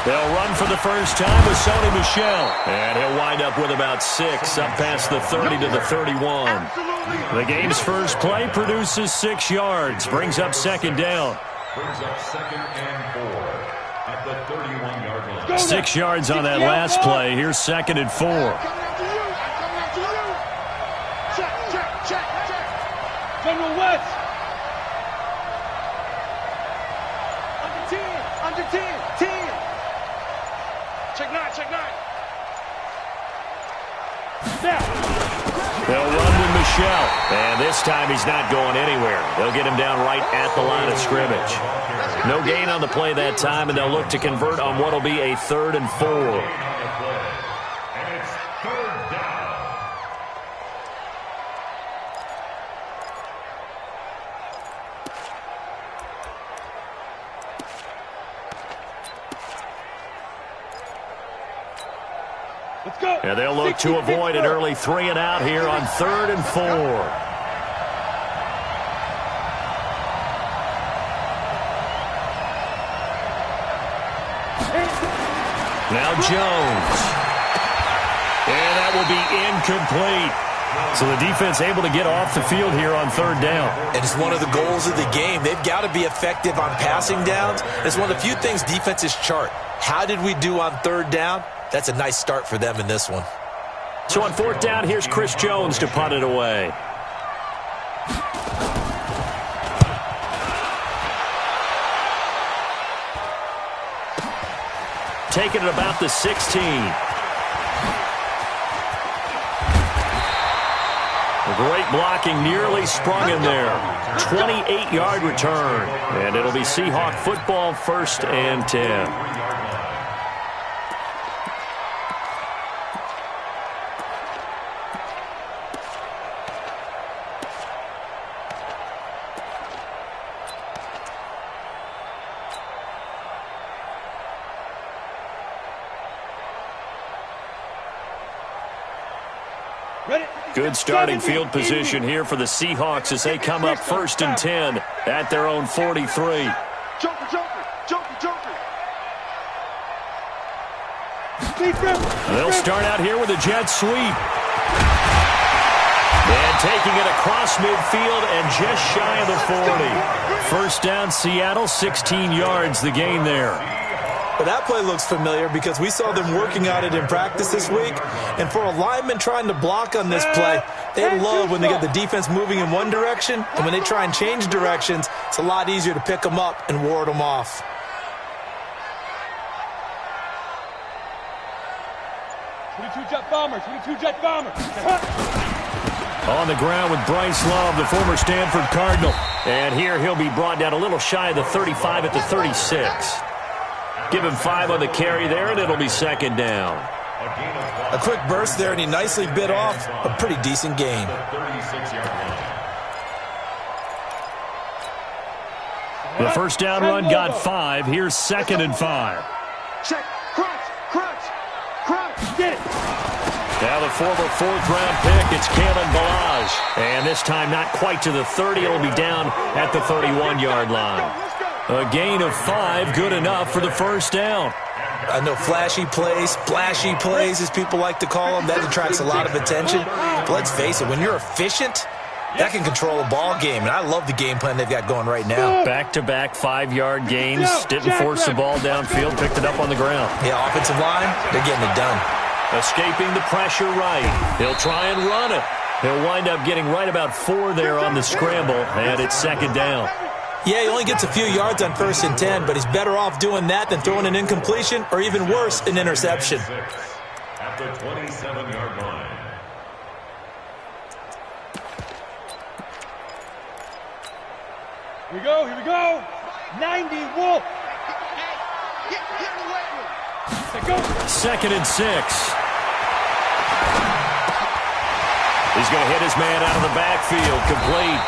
They'll run for the first time with Sony Michel. And he'll wind up with about 6, up past the 30 to the 31. The game's first play produces 6 yards, brings up second down. Brings up 2nd and 4 at the 31-yard line. 6 yards on that last play. Here's 2nd and 4. General West. Under 10. Check 9. They'll run with Michel. And this time he's not going anywhere. They'll get him down right at the line of scrimmage. No gain on the play that time, and they'll look to convert on what will be a 3rd and 4. And it's 3rd down. Let's go. And they'll look to avoid an early 3 and out here on 3rd and 4. Now Jones. And that will be incomplete. So the defense able to get off the field here on 3rd down. And it's one of the goals of the game. They've got to be effective on passing downs. It's one of the few things defenses chart. How did we do on 3rd down? That's a nice start for them in this one. So on 4th down, here's Chris Jones to punt it away. Taking it about the 16. A great blocking, nearly sprung in there. 28-yard return. And it'll be Seahawk football, 1st and 10. Good starting field position here for the Seahawks as they come up 1st and 10 at their own 43. They'll start out here with a jet sweep. And taking it across midfield and just shy of the 40. 1st down Seattle, 16 yards the gain there. Well, that play looks familiar because we saw them working on it in practice this week. And for a lineman trying to block on this play, they love when they get the defense moving in one direction. And when they try and change directions, it's a lot easier to pick them up and ward them off. Jet bombers. On the ground with Bryce Love, the former Stanford Cardinal. And here he'll be brought down a little shy of the 35 at the 36. Give him 5 on the carry there, and it'll be 2nd down. A quick burst there, and he nicely bit off a pretty decent gain. The 1st down run got 5. Here's 2nd and 5. Check. Crunch. Get it. Now the former 4th-round pick, it's Kalen Ballage. And this time not quite to the 30. It'll be down at the 31-yard line. A gain of 5, good enough for the 1st down. I know flashy plays, splashy plays, as people like to call them, that attracts a lot of attention. But let's face it, when you're efficient, that can control a ball game. And I love the game plan they've got going right now. Back-to-back 5-yard gains. Didn't force the ball downfield, picked it up on the ground. Yeah, offensive line, they're getting it done. Escaping the pressure right. He'll try and run it. He'll wind up getting right about 4 there on the scramble, and it's 2nd down. Yeah, he only gets a few yards on 1st and 10, but he's better off doing that than throwing an incompletion or even worse, an interception. At the 27-yard line. Here we go. 90 Wolf. 2nd and 6. He's going to hit his man out of the backfield, complete.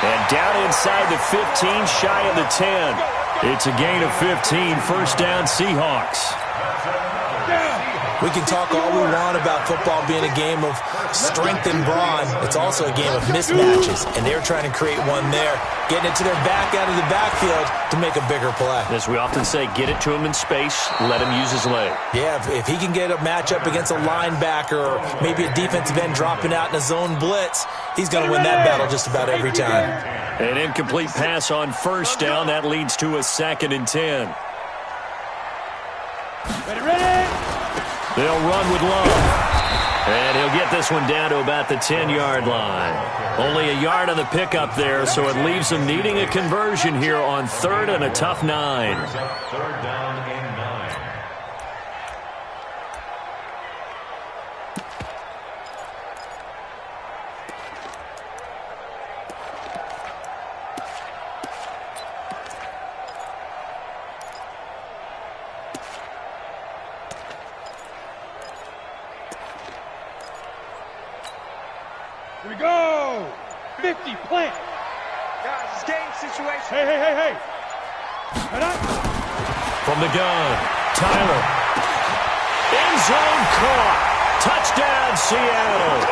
And down inside the 15, shy of the 10. It's a gain of 15, 1st down Seahawks. We can talk all we want about football being a game of strength and brawn. It's also a game of mismatches, and they're trying to create one there, getting it to their back out of the backfield to make a bigger play. As we often say, get it to him in space, let him use his leg. Yeah, if he can get a matchup against a linebacker or maybe a defensive end dropping out in a zone blitz, he's going to win that battle just about every time. An incomplete pass on first down. That leads to a 2nd and 10. Ready? They'll run with Love. And he'll get this one down to about the 10-yard line. Only a yard on the pickup there, so it leaves them needing a conversion here on 3rd and a tough 9. 3rd down and 9. Here we go. 50, plant. Guys, it's game situation. Hey. Head up. From the gun, Tyler. End zone caught. Touchdown, Seattle.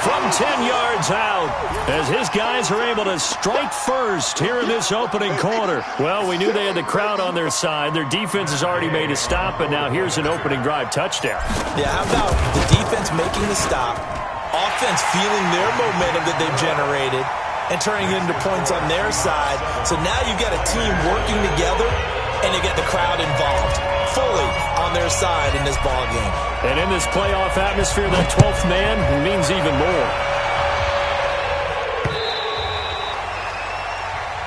From 10 yards out, as his guys are able to strike first here in this opening quarter. Well, we knew they had the crowd on their side. Their defense has already made a stop, and now here's an opening drive touchdown. Yeah, how about the defense making the stop, offense feeling their momentum that they've generated, and turning it into points on their side. So now you've got a team working together, and they get the crowd involved fully on their side in this ball game. And in this playoff atmosphere, that 12th man means even more.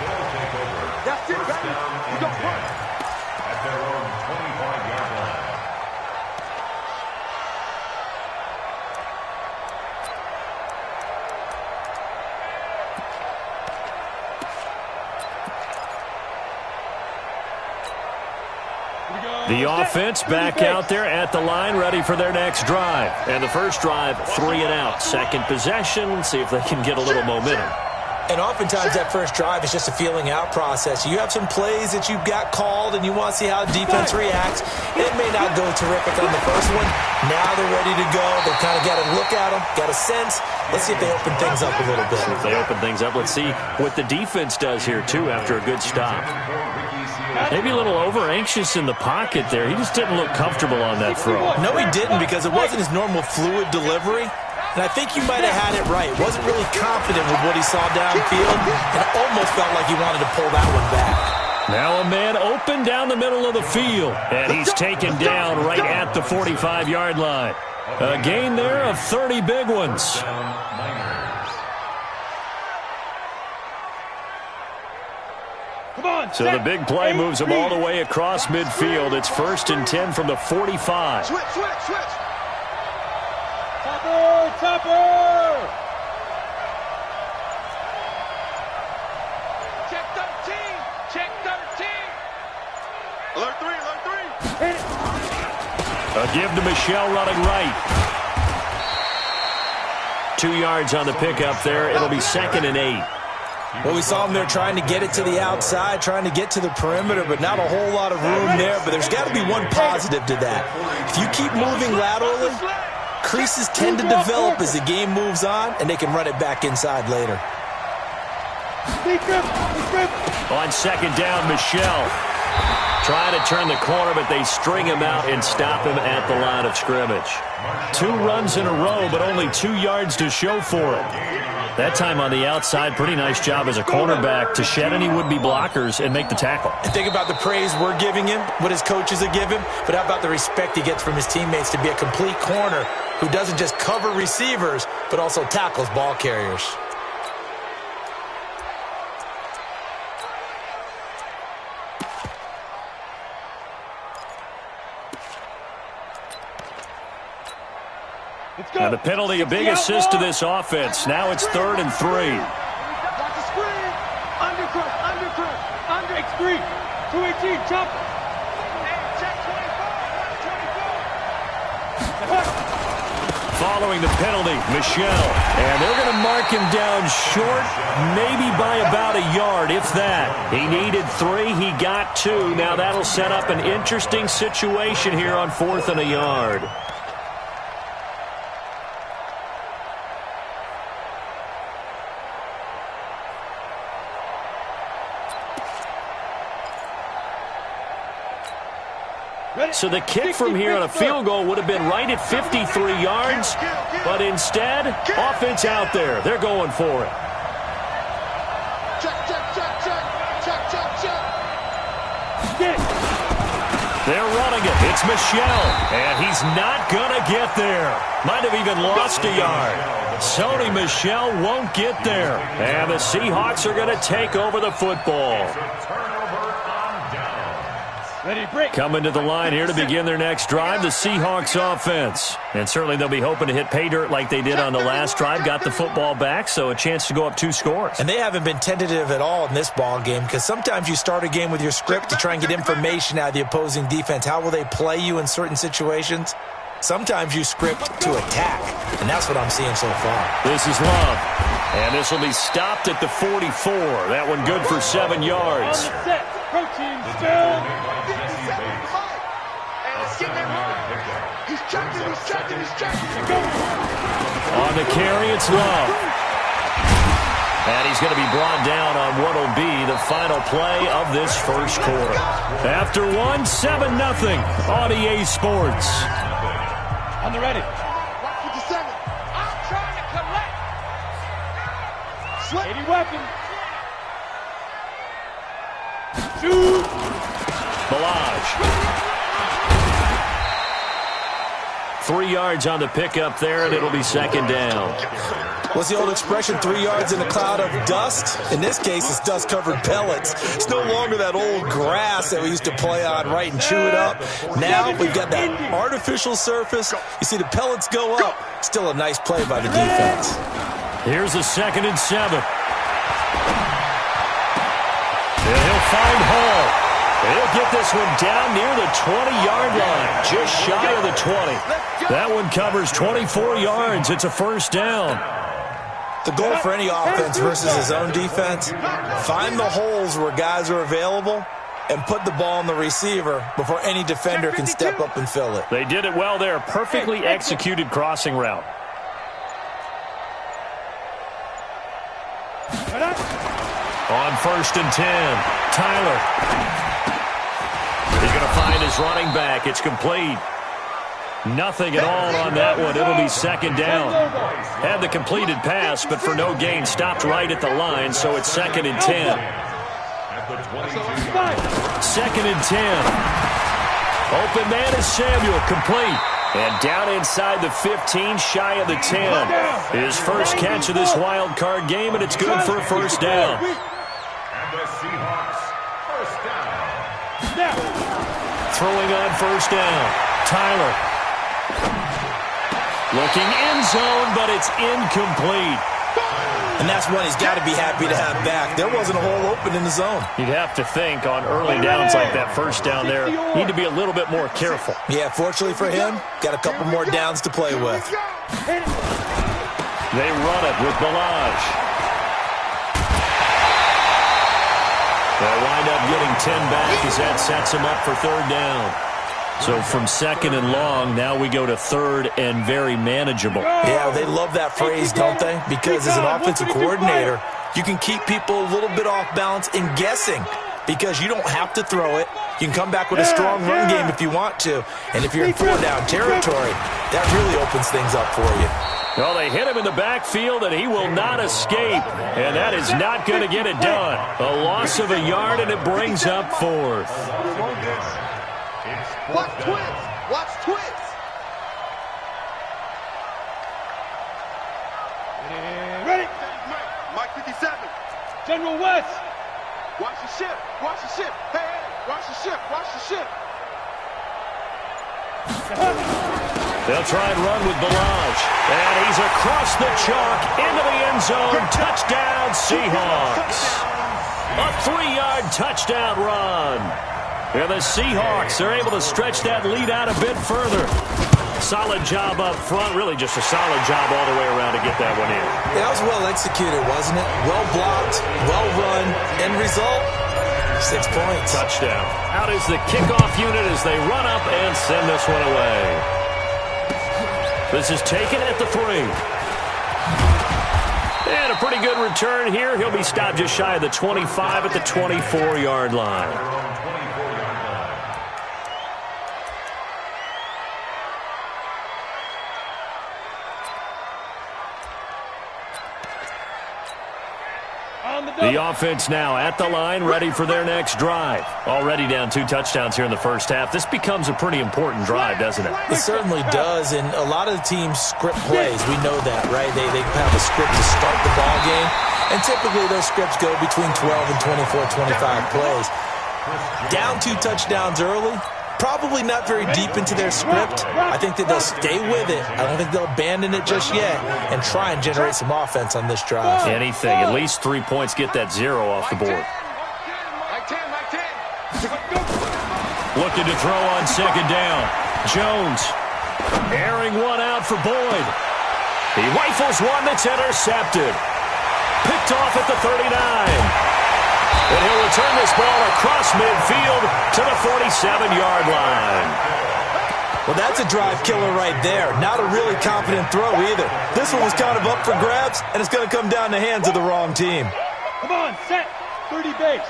They'll take over. That's it, baby. We go punt. At their own 25-yard line. The offense back out there at the line, ready for their next drive. And the first drive, 3 and out. Second possession, see if they can get a little momentum. And oftentimes that first drive is just a feeling out process. You have some plays that you've got called and you want to see how defense reacts. It may not go terrific on the first one. Now they're ready to go. They've kind of got to look at them, got a sense. Let's see if they open things up a little bit. If they open things up, let's see what the defense does here, too, after a good stop. Maybe a little over-anxious in the pocket there. He just didn't look comfortable on that throw. No, he didn't, because it wasn't his normal fluid delivery. And I think you might have had it right. Wasn't really confident with what he saw downfield, and almost felt like he wanted to pull that one back. Now a man open down the middle of the field, and he's taken down right at the 45-yard line. A gain there of 30 big ones. So the big play moves them all the way across midfield. It's 1st and 10 from the 45. Switch. Topper. Check 13. Check 13. Alert 3. Hit it. A give to Michelle running right. 2 yards on the pickup there. It'll be 2nd and 8. Well, we saw him there trying to get it to the outside, trying to get to the perimeter, but not a whole lot of room there. But there's got to be one positive to that. If you keep moving laterally, creases tend to develop as the game moves on, and they can run it back inside later. On 2nd down, Michelle trying to turn the corner, but they string him out and stop him at the line of scrimmage. 2 runs in a row, but only 2 yards to show for it. That time on the outside, pretty nice job as a cornerback to shed any would-be blockers and make the tackle. And think about the praise we're giving him, what his coaches are giving, but how about the respect he gets from his teammates to be a complete corner who doesn't just cover receivers, but also tackles ball carriers. And the penalty, a big assist to this offense. Now it's 3rd and 3. Watch the screen. Undercut. Under screen. 218, jump. Check 24. Following the penalty, Michelle. And they're going to mark him down short, maybe by about about a yard, if that. He needed 3. He got 2. Now that'll set up an interesting situation here on 4th and a yard. So the kick from here on a field goal would have been right at 53 yards, but instead, offense out there. They're going for it. They're running it. It's Michel, and he's not going to get there. Might have even lost a yard. Sony Michel won't get there, and the Seahawks are going to take over the football. Coming to the line here to begin their next drive, the Seahawks offense. And certainly they'll be hoping to hit pay dirt like they did on the last drive. Got the football back, so a chance to go up 2 scores. And they haven't been tentative at all in this ball game, because sometimes you start a game with your script to try and get information out of the opposing defense. How will they play you in certain situations? Sometimes you script to attack, and that's what I'm seeing so far. This is Love, and this will be stopped at the 44. That one good for 7 yards. On the carry, it's Love. And he's going to be brought down on what will be the final play of this first quarter. After 1, 7-0 on EA Sports. On the ready. 57. I'm trying to collect. 80 weapon. Shoot. Balaj. 3 yards on the pickup there, and it'll be 2nd down. What's the old expression, 3 yards in a cloud of dust? In this case, it's dust-covered pellets. It's no longer that old grass that we used to play on, right, and chew it up. Now we've got that artificial surface. You see the pellets go up. Still a nice play by the defense. Here's a 2nd and 7. And he'll find Hall. He'll get this one down near the 20-yard line, just shy of the 20. That one covers 24 yards. It's a 1st down. The goal for any offense versus his own defense, find the holes where guys are available and put the ball on the receiver before any defender can step up and fill it. They did it well there. Perfectly executed crossing route. On 1st and 10, Tyler. He's going to find his running back. It's complete. Nothing at all on that one. It'll be 2nd down. Had the completed pass, but for no gain, stopped right at the line, so it's 2nd and 10. 2nd and 10. Open man is Samuel, complete. And down inside the 15, shy of the 10. His first catch of this wild card game, and it's good for a 1st down. And the Seahawks, 1st down. Throwing on 1st down, Tyler. Looking end zone, but it's incomplete. And that's one he's got to be happy to have back. There wasn't a hole open in the zone. You'd have to think on early downs like that 1st down there, need to be a little bit more careful. Yeah, fortunately for him, got a couple more downs to play with. They run it with Balaj. They'll wind up getting 10 back as that sets him up for 3rd down. So from 2nd and long, now we go to 3rd and very manageable. Yeah, they love that phrase, don't they? Because as an offensive coordinator, you can keep people a little bit off balance in guessing because you don't have to throw it. You can come back with a strong run game if you want to. And if you're in 4-down territory, that really opens things up for you. Well, they hit him in the backfield, and he will not escape. And that is not going to get it done. A loss of a yard, and it brings up 4th. Watch twins. Watch twins. Ready. Mike 57. General West. Watch the ship. Watch the ship. Hey, hey. Watch the ship. Watch the ship. They'll try and run with Balaj. And he's across the chalk into the end zone. Touchdown, Seahawks. A 3-yard touchdown run. And the Seahawks are able to stretch that lead out a bit further. Solid job up front. Really just a solid job all the way around to get that one in. Yeah, that was well executed, wasn't it? Well blocked, well run. End result, 6 points. Touchdown. Out is the kickoff unit as they run up and send this one away. This is taken at the 3. And a pretty good return here. He'll be stopped just shy of the 25 at the 24-yard line. The offense now at the line, ready for their next drive. Already down 2 touchdowns here in the first half. This becomes a pretty important drive, doesn't it? It certainly does, and a lot of the teams script plays. We know that, right? They have a script to start the ball game, and typically those scripts go between 12 and 24, 25 plays. Down 2 touchdowns early, probably not very deep into their script. I think that they'll stay with it. I don't think they'll abandon it just yet and try and generate some offense on this drive. Anything. At least 3 points. Get that 0 off the board. Looking to throw on second down. Jones airing one out for Boyd. He rifles one that's intercepted. Picked off at the 39. And he'll return this ball across midfield to the 47-yard line. Well, that's a drive killer right there. Not a really confident throw either. This one was kind of up for grabs, and it's going to come down the hands of the wrong team. Come on, set. 30 base.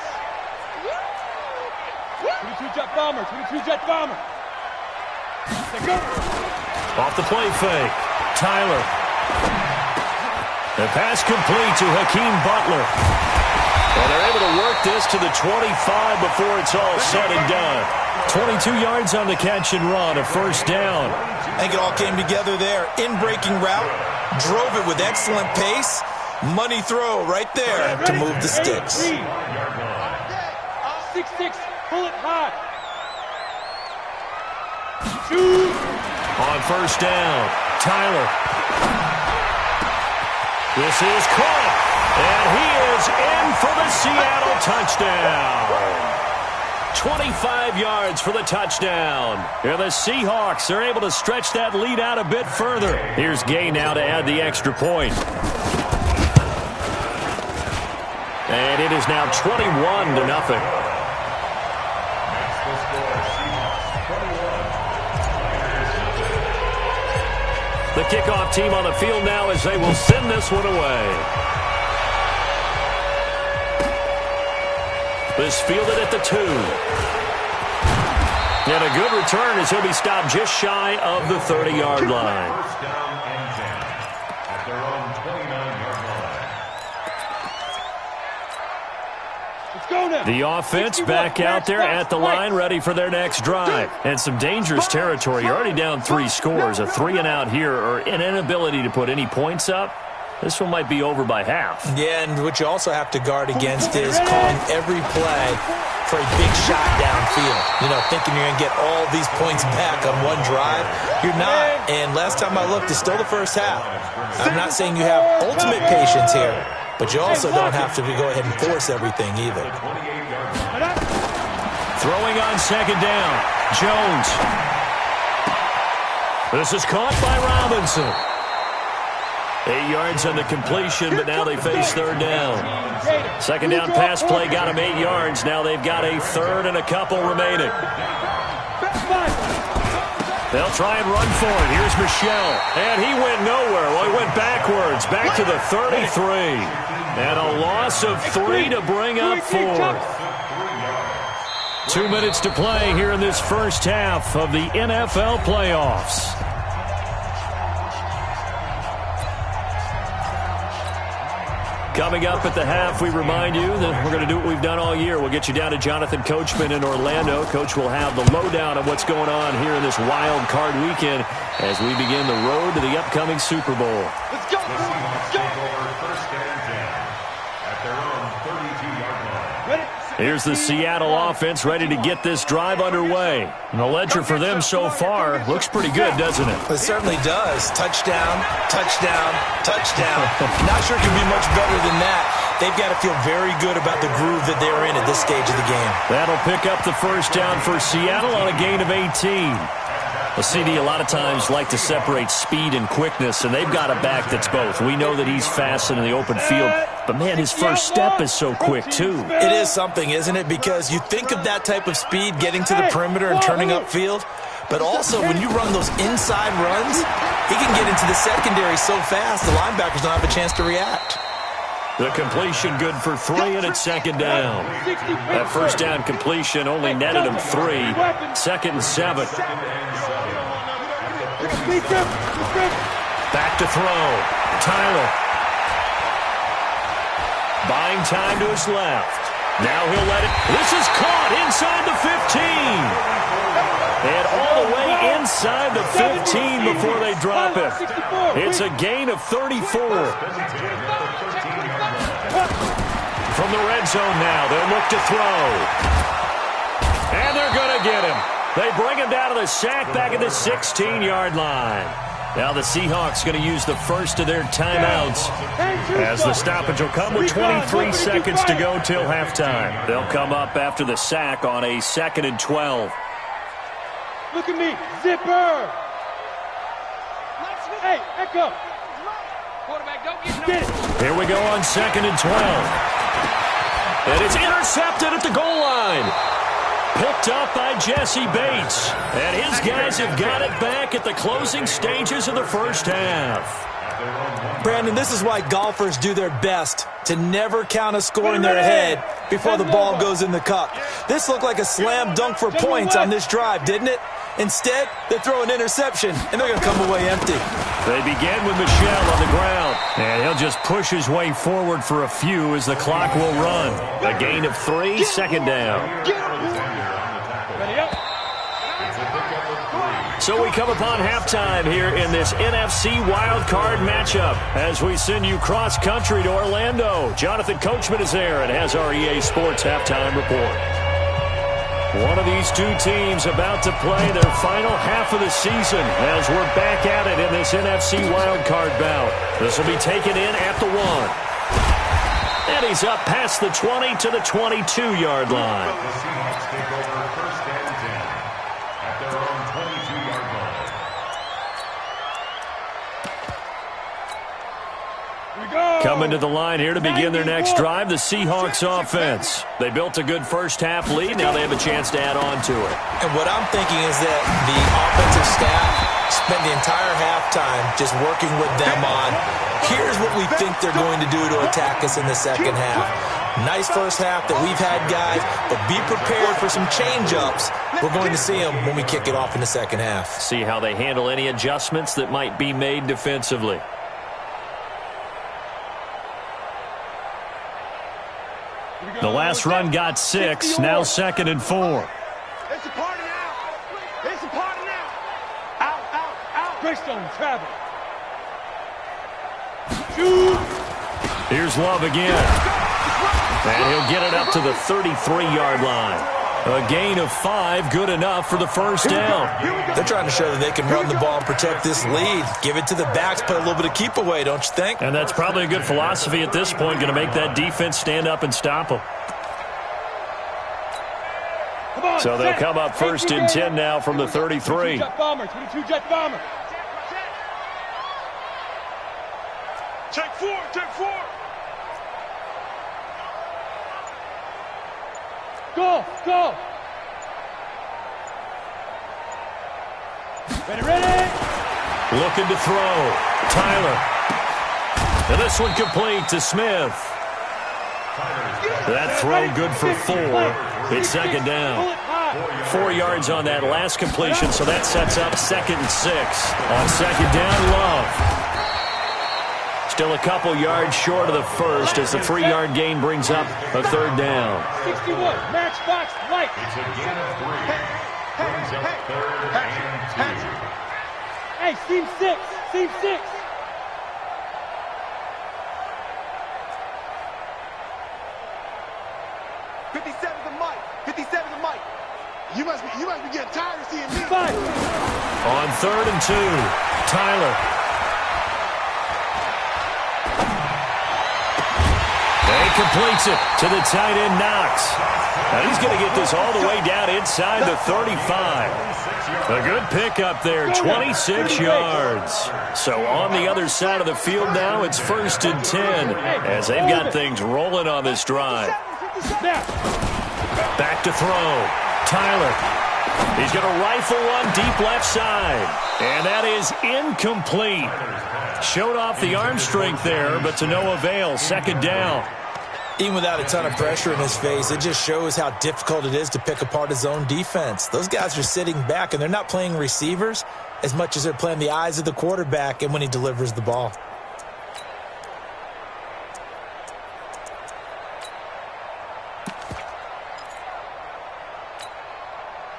22 jet bomber. 22 jet bomber. Let's go. Off the play fake. Tyler. The pass complete to Hakeem Butler. Well, they're able to work this to the 25 before it's all said and done. 22 yards on the catch and run, a first down. I think it all came together there. In-breaking route, drove it with excellent pace. Money throw right there to move the sticks. 6-6, pull it high. Shoot. On first down, Tyler. This is caught. And he is in for the Seattle touchdown. 25 yards for the touchdown. And the Seahawks are able to stretch that lead out a bit further. Here's Gay now to add the extra point. And it is now 21-0. The kickoff team on the field now as they will send this one away. This fielded at the 2. And a good return as he'll be stopped just shy of the 30-yard line. First down and 10 at their own 29-yard line. Let's go now. The offense back out there at the line, ready for their next drive. And some dangerous territory. You're already down 3 scores. A 3-and-out here, or an inability to put any points up. This one might be over by half. Yeah, and what you also have to guard against is calling every play for a big shot downfield. You know, thinking you're going to get all these points back on one drive. You're not. And last time I looked, it's still the first half. I'm not saying you have ultimate patience here, but you also don't have to go ahead and force everything either. Throwing on second down, Jones. This is caught by Robinson. 8 yards on the completion, but now they face third down. Second down pass play got them 8 yards. Now they've got a third and a couple remaining. They'll try and run for it. Here's Michelle. And he went nowhere. Well, he went backwards, back to the 33. And a loss of 3 to bring up 4. 2 minutes to play here in this first half of the NFL playoffs. Coming up at the half, we remind you that we're going to do what we've done all year. We'll get you down to Jonathan Coachman in Orlando. Coach will have the lowdown of what's going on here in this wild card weekend as we begin the road to the upcoming Super Bowl. Let's go. Let's go. First and 10 at their own 32-yard line. Ready? Here's the Seattle offense ready to get this drive underway. And the ledger for them so far looks pretty good, doesn't it? It certainly does. Touchdown, touchdown, touchdown. Not sure it can be much better than that. They've got to feel very good about the groove that they're in at this stage of the game. That'll pick up the first down for Seattle on a gain of 18. Well, CD, a lot of times like to separate speed and quickness, and they've got a back that's both. We know that he's fast in the open field, but, man, his first step is so quick, too. It is something, isn't it? Because you think of that type of speed getting to the perimeter and turning upfield, but also when you run those inside runs, he can get into the secondary so fast the linebackers don't have a chance to react. The completion good for 3, and it's second down. That first down completion only netted him 3. Second and 7. Back to throw. Tyler. Buying time to his left. Now he'll let it. This is caught inside the 15. And all the way inside the 15 before they drop it. It's a gain of 34. From the red zone now, they'll look to throw. And they're going to get him. They bring him down to the sack back at the 16-yard line. Now the Seahawks going to use the first of their timeouts as the stoppage will come with 23 seconds to go till halftime. They'll come up after the sack on a 2nd and 12. Look at me, zipper. Hey, echo. Quarterback, don't get it. Here we go on 2nd and 12. And it's intercepted at the goal line. Picked up by Jesse Bates. And his guys have got it back at the closing stages of the first half. Brandon, this is why golfers do their best to never count a score in their head before the ball goes in the cup. This looked like a slam dunk for points on this drive, didn't it? Instead, they throw an interception, and they're going to come away empty. They begin with Michel on the ground, and he'll just push his way forward for a few as the clock will run. A gain of 3, second down. So we come upon halftime here in this NFC wildcard matchup as we send you cross-country to Orlando. Jonathan Coachman is there and has our EA Sports halftime report. One of these two teams about to play their final half of the season as we're back at it in this NFC wildcard bout. This will be taken in at the 1. And he's up past the 20 to the 22-yard line. The Seahawks take over 1st and 10 at their own 22-yard line. Coming to the line here to begin their next drive, the Seahawks offense. They built a good first-half lead. Now they have a chance to add on to it. And what I'm thinking is that the offensive staff spent the entire halftime just working with them on, here's what we think they're going to do to attack us in the second half. Nice first half that we've had, guys, but be prepared for some change-ups. We're going to see them when we kick it off in the second half. See how they handle any adjustments that might be made defensively. The last run got 6, now 2nd and 4. It's a party now. It's a party now. Out, out, out. Greystone, travel. Shoot. Here's Love again. And he'll get it up to the 33-yard line. A gain of 5, good enough for the first down. They're trying to show that they can run the ball and protect this lead. Give it to the backs, play a little bit of keep away, don't you think? And that's probably a good philosophy at this point, going to make that defense stand up and stop them. So they'll come up 1st and 10 now from the 33. 22 jet bomber, 22 jet bomber. Take 4, take 4. Go, go. Ready. Looking to throw. Tyler. And this one complete to Smith. That throw good for 4. It's second down. 4 yards on that last completion, so that sets up 2nd and 6. On second down, Love. Still a couple yards short of the first as the 3-yard gain brings up a 3rd down. 61, matchbox light. It's a gain of 3. Brings up 3rd and 2. Hey, seam 6, seam 6. You must be getting tired of seeing me. 5. On 3rd and 2, Tyler. And he completes it to the tight end, Knox. Now he's going to get this all the way down inside the 35. A good pickup there, 26 yards. So on the other side of the field now, it's 1st and 10 as they've got things rolling on this drive. Back to throw. Tyler. He's going to rifle one deep left side. And that is incomplete. Showed off the arm strength there, but to no avail. 2nd down. Even without a ton of pressure in his face, it just shows how difficult it is to pick apart his own defense. Those guys are sitting back, and they're not playing receivers as much as they're playing the eyes of the quarterback and when he delivers the ball.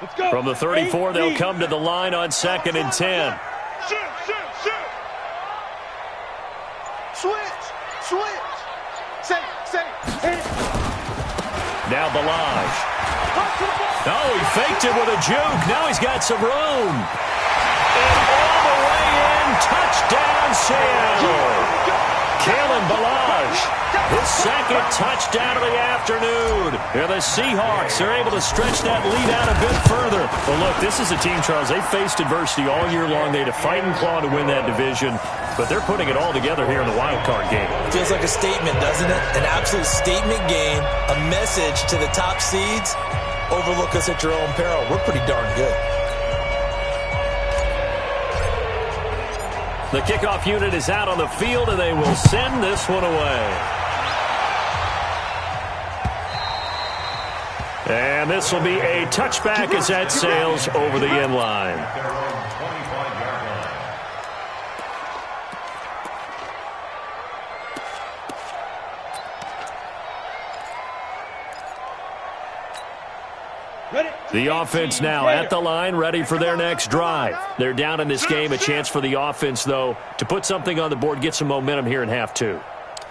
Let's go. From the 34, they'll come to the line on 2nd and 10. Shoot. Switch. Say. Now Balaj. Oh, he faked it with a juke. Now he's got some room. And all the way in, touchdown Seattle. Kalen Balaj. His 2nd touchdown of the afternoon. And the Seahawks are able to stretch that lead out a bit further. Well, look, this is a team, Charles. They faced adversity all year long. They had to fight and claw to win that division. But they're putting it all together here in the wild card game. Feels like a statement, doesn't it? An absolute statement game. A message to the top seeds. Overlook us at your own peril. We're pretty darn good. The kickoff unit is out on the field, and they will send this one away. And this will be a touchback as that sails over the end line. The offense now at the line, ready for their next drive. They're down in this game. A chance for the offense, though, to put something on the board, get some momentum here in half 2.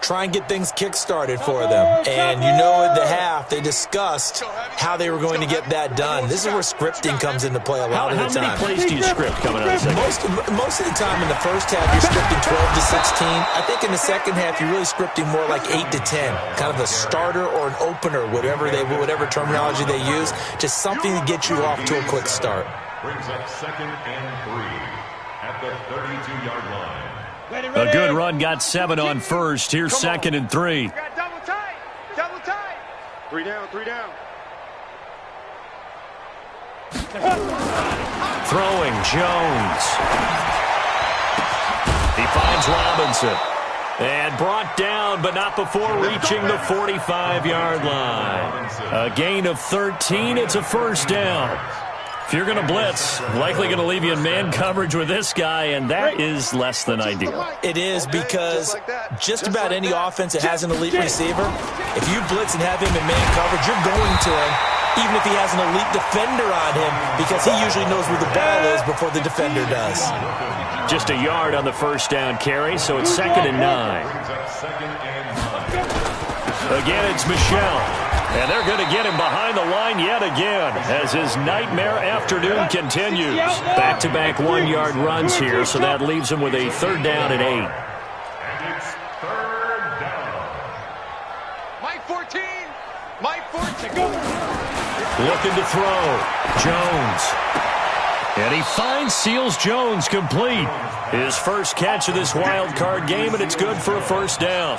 Try and get things kick-started for them. And you know at the half, they discussed how they were going to get that done. This is where scripting comes into play a lot of the time. How many plays do you script coming out of the second? Most of the time in the first half, you're scripting 12 to 16. I think in the second half, you're really scripting more like 8 to 10. Kind of a starter or an opener, whatever terminology they use. Just something to get you off to a quick start. Brings up 2nd and 3 at the 32-yard line. A good run, got 7 on first. Here's 2nd and 3. Double tight. 3 down. Throwing Jones. He finds Robinson. And brought down, but not before reaching the 45-yard line. A gain of 13. It's a 1st down. If you're going to blitz, likely going to leave you in man coverage with this guy, and that is less than ideal. It is, because just about any offense that has an elite receiver, if you blitz and have him in man coverage, you're going to him, even if he has an elite defender on him, because he usually knows where the ball is before the defender does. Just a yard on the 1st down carry, so it's 2nd and 9. Again, it's Michel. And they're going to get him behind the line yet again as his nightmare afternoon continues. Back-to-back 1-yard runs here, so that leaves him with a 3rd down and 8. And it's 3rd down. Mike 14. Go. Looking to throw. Jones. And he finds Seals Jones complete. His first catch of this wild card game, and it's good for a 1st down.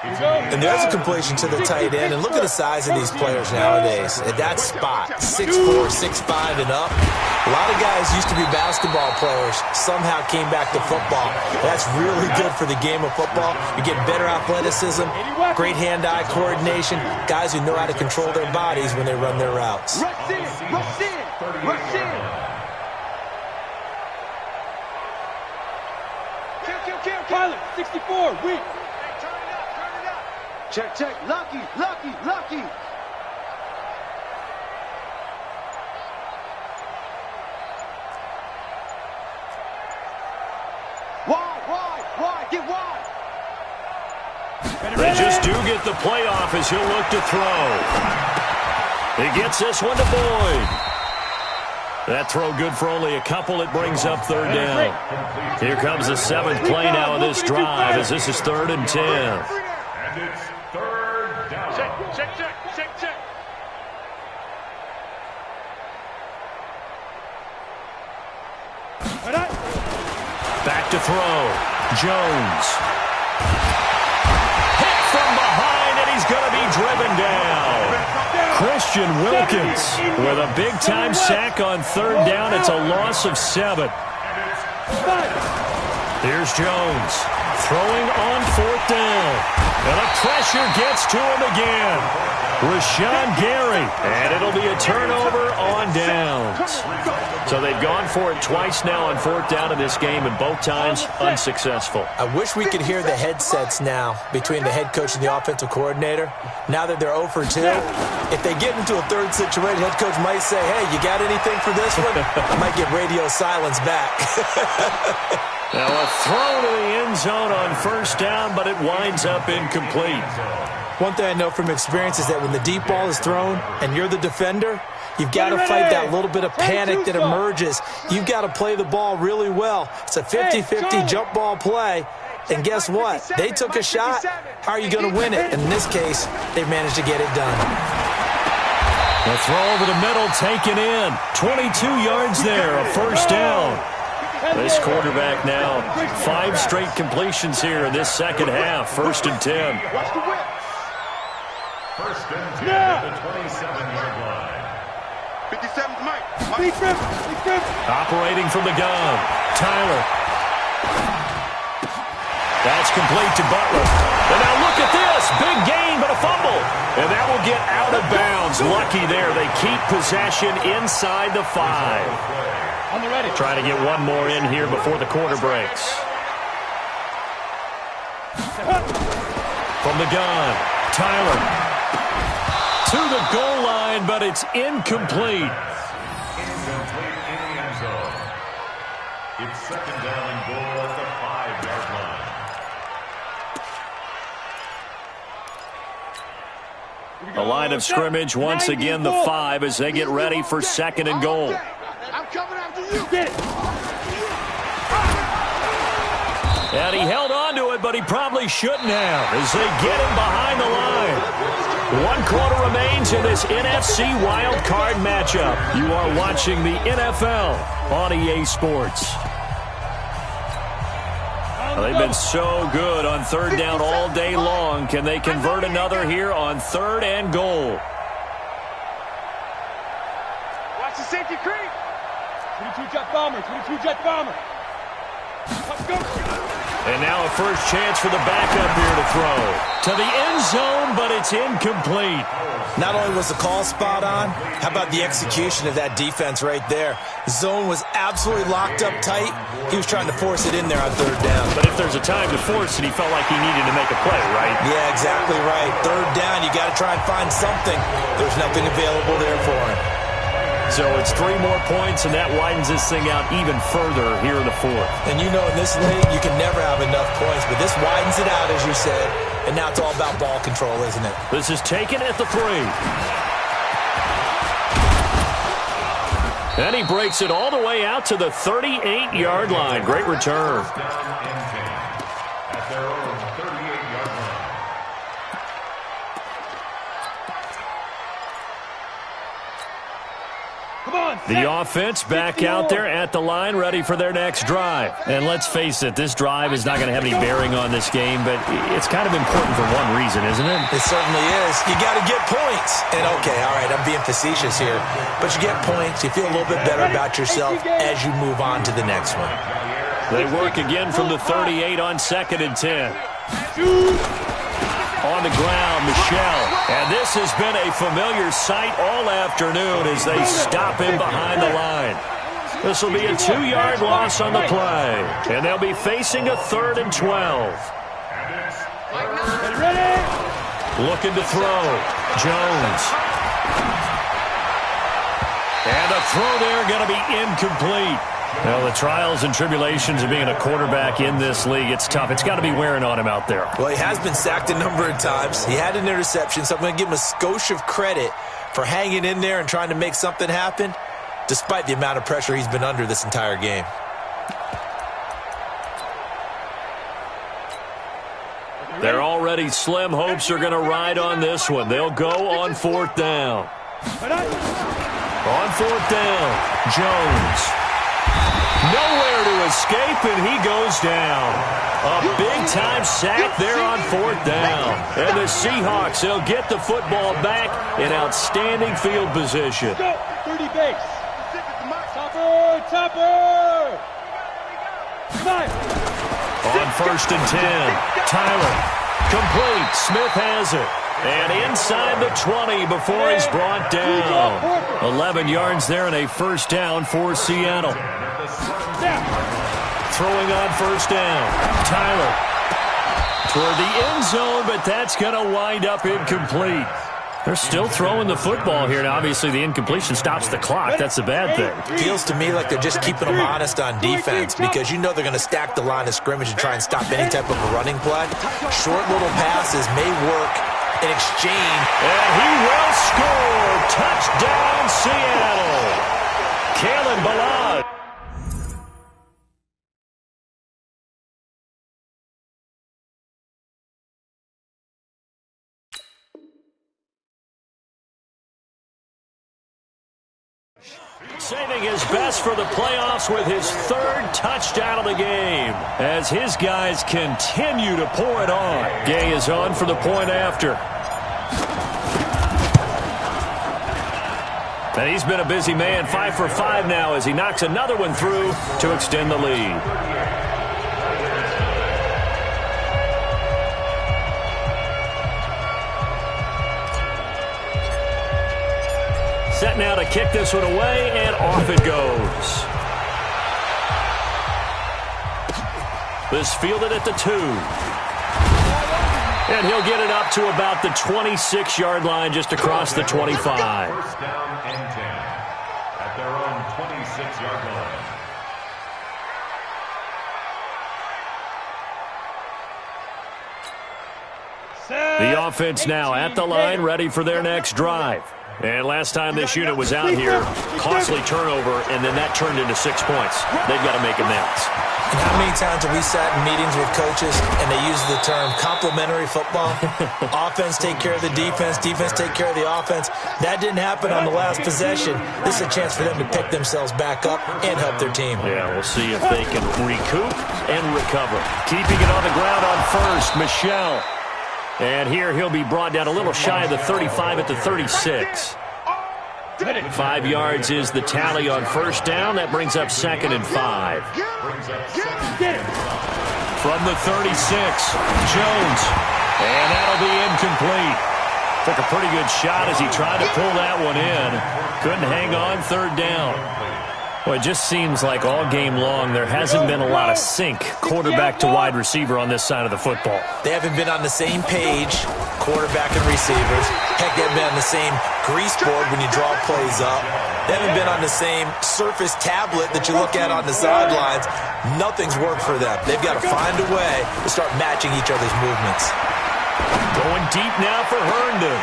And there's a completion to the tight end. And look at the size of these players nowadays. At that spot, 6'4", 6'5", and up. A lot of guys used to be basketball players, somehow came back to football. That's really good for the game of football. You get better athleticism, great hand-eye coordination, guys who know how to control their bodies when they run their routes. Rush in. Kill. Pilot, 64, weak. Check. Lucky. Wide. Get wide. They just do get the playoff as he'll look to throw. He gets this one to Boyd. That throw good for only a couple. It brings up 3rd down. Here comes the 7th play now of this drive as this is 3rd and 10. And it's 3rd down. Check. Back to throw. Jones. Hit from behind, and he's going to be driven down. Christian Wilkins with a big-time sack on third down. It's a loss of 7. Here's Jones throwing on fourth down. And the pressure gets to him again. Rashawn Gary. And it'll be a turnover on downs. So they've gone for it twice now on fourth down in this game, and both times unsuccessful. I wish we could hear the headsets now between the head coach and the offensive coordinator. Now that they're 0 for 2, if they get into a third situation, head coach might say, hey, you got anything for this one? I might get radio silence back. Now a throw to the end zone on first down, but it winds up incomplete. One thing I know from experience is that when the deep ball is thrown and you're the defender, you've got to fight that little bit of panic that emerges. You've got to play the ball really well. It's a 50-50 jump ball play. And guess what? They took a shot. How are you going to win it? And in this case, they've managed to get it done. The throw over the middle taken in. 22 yards there, a first down. This quarterback now, 5 straight completions here in this second half. 1st and 10. Watch the whip. 1st and 10 at the 27-yard line. 57's Mike. Operating from the gun. Tyler. That's complete to Butler. And now look at this. Big gain, but a fumble. And that will get out of bounds. Lucky there. They keep possession inside the 5. On the ready. Trying to get one more in here before the quarter breaks. From the gun, Tyler. To the goal line, but it's incomplete. Incomplete in the end zone. It's 2nd down and goal at the 5-yard line. The line of scrimmage once again the 5 as they get ready for 2nd and goal. I'm coming after you. Get it. And he held on to it, but he probably shouldn't have as they get him behind the line. 1 quarter remains in this NFC Wild Card matchup. You are watching the NFL on EA Sports. Well, they've been so good on third down all day long. Can they convert another here on 3rd and goal? Watch the safety creep. 22 jet bomber. 22 jet bomber. Let's go. And now a first chance for the backup here to throw. To the end zone, but it's incomplete. Not only was the call spot on, how about the execution of that defense right there? Zone was absolutely locked up tight. He was trying to force it in there on 3rd down. But if there's a time to force it, he felt like he needed to make a play, right? Yeah, exactly right. 3rd down, you got to try and find something. There's nothing available there for him. So it's 3 more points, and that widens this thing out even further here in the 4th. And you know in this league, you can never have enough points, but this widens it out, as you said. And now it's all about ball control, isn't it? This is taken at the 3. And he breaks it all the way out to the 38-yard line. Great return. Down and 10 at their own 38-yard line. The offense back out there at the line, ready for their next drive. And let's face it, this drive is not going to have any bearing on this game, but it's kind of important for one reason, isn't it? It certainly is. You got to get points. And okay, all right, I'm being facetious here, but you get points, you feel a little bit better about yourself as you move on to the next one. They work again from the 38 on 2nd and 10. On the ground, Michelle. And this has been a familiar sight all afternoon as they stop him behind the line. This will be a 2-yard loss on the play. And they'll be facing a 3rd and 12. Looking to throw. Jones. And a throw there going to be incomplete. Well, the trials and tribulations of being a quarterback in this league, it's tough. It's got to be wearing on him out there. Well, he has been sacked a number of times. He had an interception, so I'm going to give him a skosh of credit for hanging in there and trying to make something happen, despite the amount of pressure he's been under this entire game. Their already slim hopes are going to ride on this one. They'll go on 4th down. On 4th down, Jones. Nowhere to escape, and he goes down. A big-time sack there on 4th down. And the Seahawks, they'll get the football back in outstanding field position. 30 base. Topper! On 1st and 10, Tyler. Complete. Smith has it. And inside the 20 before he's brought down. 11 yards there and a 1st down for Seattle. Throwing on 1st down. Tyler. Toward the end zone, but that's going to wind up incomplete. They're still throwing the football here. Now, obviously, the incompletion stops the clock. That's a bad thing. Feels to me like they're just keeping them honest on defense because you know they're going to stack the line of scrimmage and try and stop any type of a running play. Short little passes may work in exchange. And he will score. Touchdown, Seattle. Kalen Ballage. Saving his best for the playoffs with his 3rd touchdown of the game as his guys continue to pour it on. Gay is on for the point after. And he's been a busy man, 5 for 5 now as he knocks another one through to extend the lead. Set now to kick this one away, and off it goes. This fielded at the 2. And he'll get it up to about the 26-yard line just across the 25. 1st down and 10 at their own 26-yard line. The offense now at the line, ready for their next drive. And last time this unit was out here, costly turnover, and then that turned into 6 points. They've got to make amends. And how many times have we sat in meetings with coaches and they use the term complementary football? Offense take care of the defense, defense take care of the offense. That didn't happen on the last possession. This is a chance for them to pick themselves back up and help their team. Yeah, we'll see if they can recoup and recover. Keeping it on the ground on 1st, Michelle. And here he'll be brought down a little shy of the 35 at the 36. 5 yards is the tally on 1st down. That brings up 2nd and 5. From the 36, Jones. And that'll be incomplete. Took a pretty good shot as he tried to pull that one in. Couldn't hang on 3rd down. Well, it just seems like all game long there hasn't been a lot of sync quarterback to wide receiver on this side of the football. They haven't been on the same page, quarterback and receivers. Heck, they haven't been on the same grease board when you draw plays up. They haven't been on the same Surface tablet that you look at on the sidelines. Nothing's worked for them. They've got to find a way to start matching each other's movements. Going deep now for Herndon.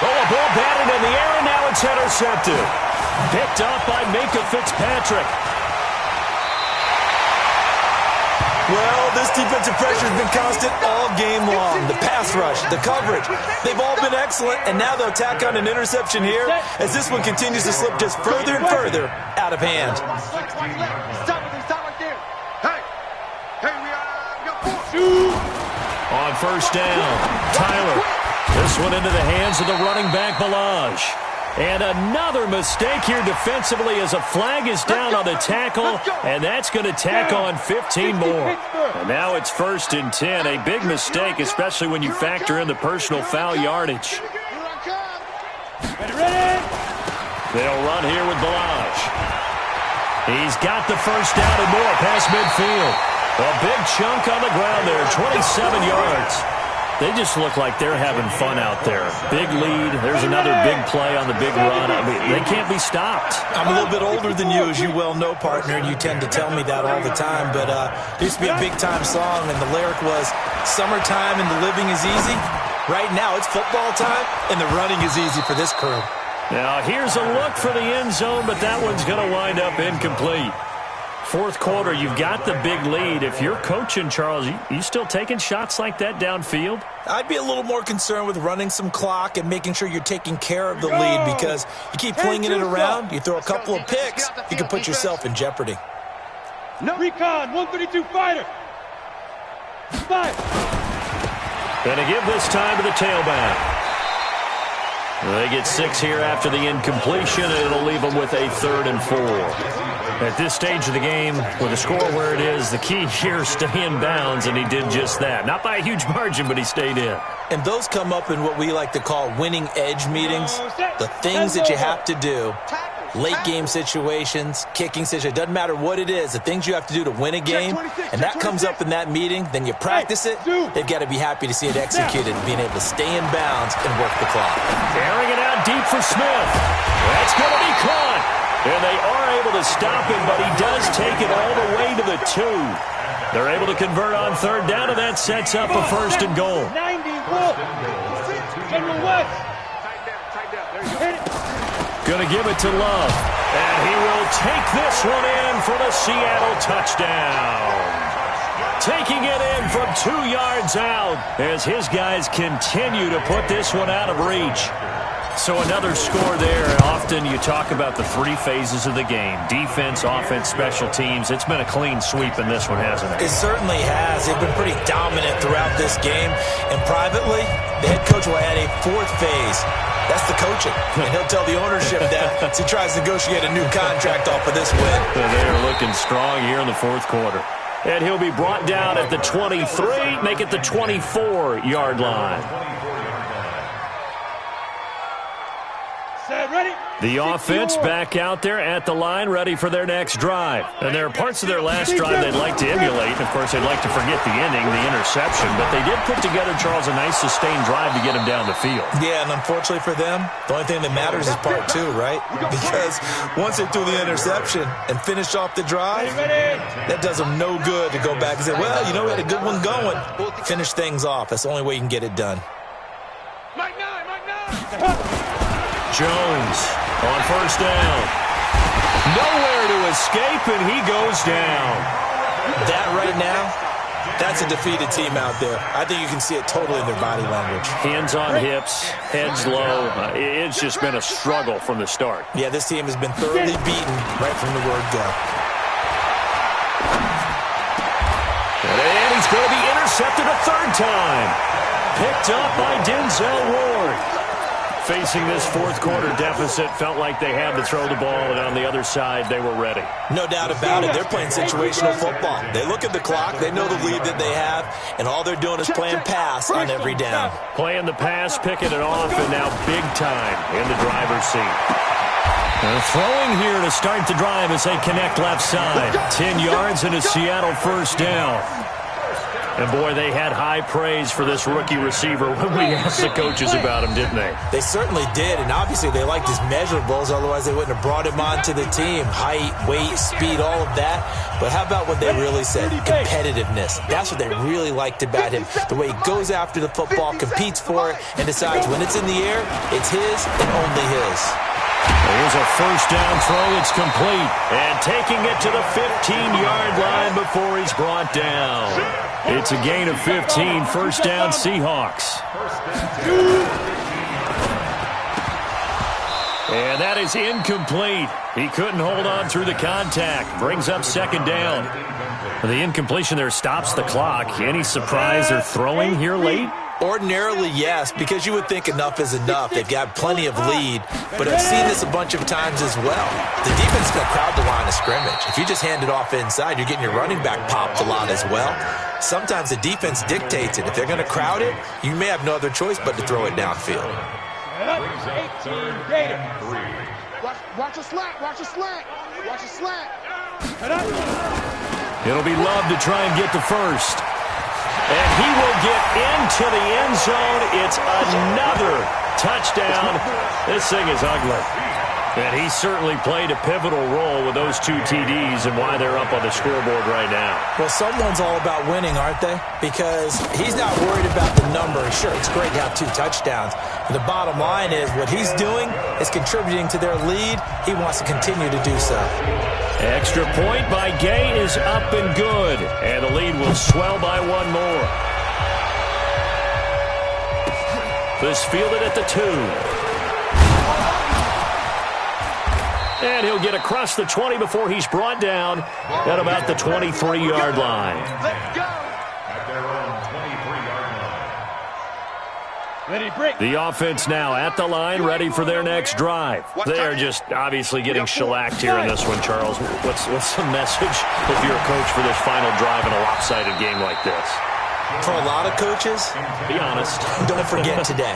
Oh, a ball batted in the air, and now it's intercepted. Picked up by Minka Fitzpatrick. Well, this defensive pressure has been constant all game long. The pass rush, the coverage, they've all been excellent, and now they'll tack on an interception here as this one continues to slip just further and further out of hand. Stop right there. Hey, we got 4. On 1st down, Tyler. This one into the hands of the running back, Ballage. And another mistake here defensively as a flag is down on the tackle, and that's going to tack on 15 more. And now it's 1st and 10, a big mistake, especially when you factor in the personal foul yardage. They'll run here with Ballage. He's got the 1st down and more past midfield. A big chunk on the ground there, 27 yards. They just look like they're having fun out there. Big lead. There's another big play on the big run. I mean, they can't be stopped. I'm a little bit older than you, as you well know, partner, and you tend to tell me that all the time. But there used to be a big-time song, and the lyric was, "Summertime and the living is easy." Right now, it's football time, and the running is easy for this crew. Now, here's a look for the end zone, but that one's going to wind up incomplete. Fourth quarter, you've got the big lead. If you're coaching, Charles, you still taking shots like that downfield? I'd be a little more concerned with running some clock and making sure you're taking care of the lead, because you keep flinging it around, you throw a couple of picks, you can put yourself in jeopardy. No. Recon, 132 fighter. 5. Going to give this time to the tailback. They get 6 here after the incompletion, and it'll leave them with a 3rd and 4. At this stage of the game, with the score where it is, the key here is stay in bounds, and he did just that. Not by a huge margin, but he stayed in. And those come up in what we like to call winning edge meetings. The things that you have to do, late game situations, kicking situations, doesn't matter what it is, the things you have to do to win a game, and that comes up in that meeting, then you practice it, they've got to be happy to see it executed and being able to stay in bounds and work the clock. Airing it out deep for Smith. That's going to be caught. And they are able to stop him, but he does take it all the way to the 2. They're able to convert on 3rd down, and that sets up a 1st and goal. 90, Wolf. General West. Hit it. Going to give it to Love. And he will take this one in for the Seattle touchdown. Taking it in from 2 yards out as his guys continue to put this one out of reach. So another score there. Often you talk about the 3 phases of the game: defense, offense, special teams. It's been a clean sweep in this one, hasn't it? It certainly has. They've been pretty dominant throughout this game. And privately, the head coach will add a 4th phase. That's the coaching. And he'll tell the ownership that as he tries to negotiate a new contract off of this win. They are looking strong here in the 4th quarter. And he'll be brought down at the 23, make it the 24-yard line. Ready? The offense back out there at the line, ready for their next drive. And there are parts of their last drive they'd like to emulate. Of course, they'd like to forget the ending, the interception. But they did put together, Charles, a nice sustained drive to get him down the field. Yeah, and unfortunately for them, the only thing that matters is part 2, right? Because once they threw the interception and finished off the drive, that does them no good to go back and say, well, you know, we had a good one going. Finish things off. That's the only way you can get it done. Mike 9. Jones on 1st down. Nowhere to escape, and he goes down. That right now, that's a defeated team out there. I think you can see it totally in their body language. Hands on hips, heads low. It's just been a struggle from the start. Yeah, this team has been thoroughly beaten right from the word go. And he's going to be intercepted a 3rd time. Picked up by Denzel Ward. Facing this 4th quarter deficit, felt like they had to throw the ball, and on the other side, they were ready. No doubt about it. They're playing situational football. They look at the clock, they know the lead that they have, and all they're doing is playing pass on every down. Playing the pass, picking it off, and now big time in the driver's seat. Throwing here to start the drive as they connect left side. 10 yards and a Seattle 1st down. And, boy, they had high praise for this rookie receiver when we asked the coaches about him, didn't they? They certainly did, and obviously they liked his measurables, otherwise they wouldn't have brought him onto the team. Height, weight, speed, all of that. But how about what they really said? Competitiveness. That's what they really liked about him. The way he goes after the football, competes for it, and decides when it's in the air, it's his and only his. Here's a 1st down throw. It's complete. And taking it to the 15-yard line before he's brought down. It's a gain of 15. 1st down, Seahawks. And that is incomplete. He couldn't hold on through the contact. Brings up 2nd down. The incompletion there stops the clock. Any surprise they're throwing here late? Ordinarily, yes, because you would think enough is enough. They've got plenty of lead, but I've seen this a bunch of times as well. The defense is going to crowd the line of scrimmage. If you just hand it off inside, you're getting your running back popped a lot as well. Sometimes the defense dictates it. If they're going to crowd it, you may have no other choice but to throw it downfield. 18 Gator. Watch a slant. Watch a slant. Watch a slant. It'll be Love to try and get the 1st. And he will get into the end zone. It's another touchdown. This thing is ugly. And he certainly played a pivotal role with those 2 TDs and why they're up on the scoreboard right now. Well, someone's all about winning, aren't they? Because he's not worried about the number. Sure, it's great to have 2 touchdowns. But the bottom line is what he's doing is contributing to their lead. He wants to continue to do so. Extra point by Gay is up and good. And the lead will swell by 1 more. This fielded at the 2. And he'll get across the 20 before he's brought down at about the 23-yard line. Let's go. At their own 23-yard line. Ready, break. The offense now at the line, ready for their next drive. They're just obviously getting shellacked here in this one, Charles. What's the message if you're a coach for this final drive in a lopsided game like this? For a lot of coaches, Be honest. don't forget today.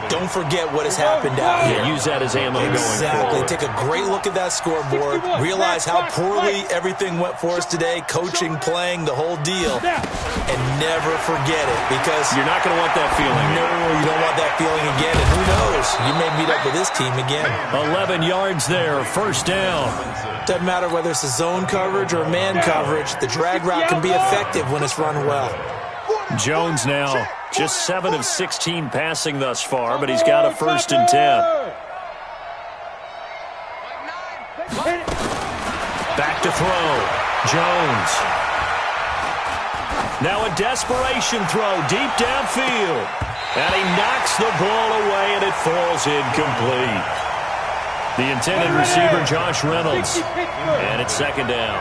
Don't forget what has happened out here. Yeah, use that as ammo going Exactly. forward. Take a great look at that scoreboard. Realize how poorly everything went for us today, coaching, playing, the whole deal. And never forget it because You're not going to want that feeling. no, you don't want that feeling again. And who knows? You may meet up with this team again. 11 yards there, first down. Doesn't matter whether it's a zone coverage or man coverage. The drag route can be effective when it's run well. Jones now just 7 of 16 passing thus far, but he's got a 1st and 10. Back to throw. Jones. Now a desperation throw deep downfield. And he knocks the ball away, and it falls incomplete. The intended receiver, Josh Reynolds. And it's 2nd down.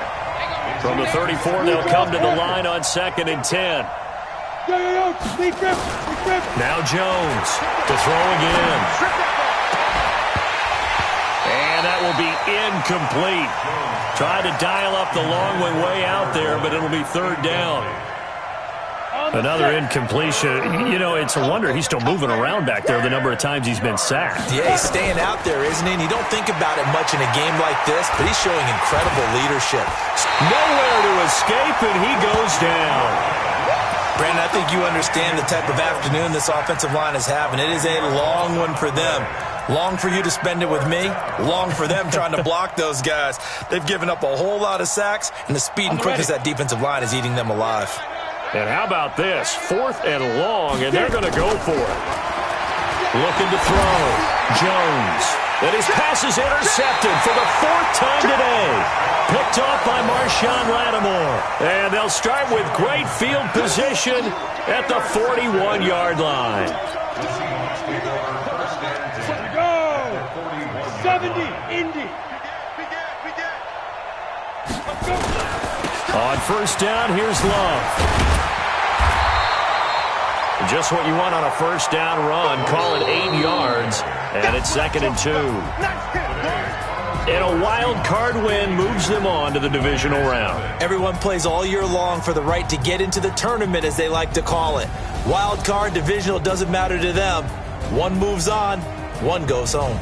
From the 34, they'll come to the line on 2nd and 10. Now Jones to throw again. And that will be incomplete. Tried to dial up the long way out there, but it'll be 3rd down. Another incompletion. You know, it's a wonder he's still moving around back there the number of times he's been sacked. Yeah, he's staying out there, isn't he? And you don't think about it much in a game like this, but he's showing incredible leadership. Nowhere to escape, and he goes down. Brandon, I think you understand the type of afternoon this offensive line is having. It is a long one for them. Long for you to spend it with me. Long for them trying to block those guys. They've given up a whole lot of sacks, and the speed and quickness of that defensive line is eating them alive. And how about this? 4th and long, and they're going to go for it. Looking to throw. Jones. And his pass is intercepted for the 4th time today. Picked off by Marshawn Lattimore. And they'll start with great field position at the 41-yard line. Go! 70, Indy. On 1st down, here's Love. Just what you want on a 1st down run. Call it 8 yards, and it's 2nd and 2. And a wild card win moves them on to the divisional round. Everyone plays all year long for the right to get into the tournament, as they like to call it. Wild card, divisional, doesn't matter to them. One moves on, one goes home.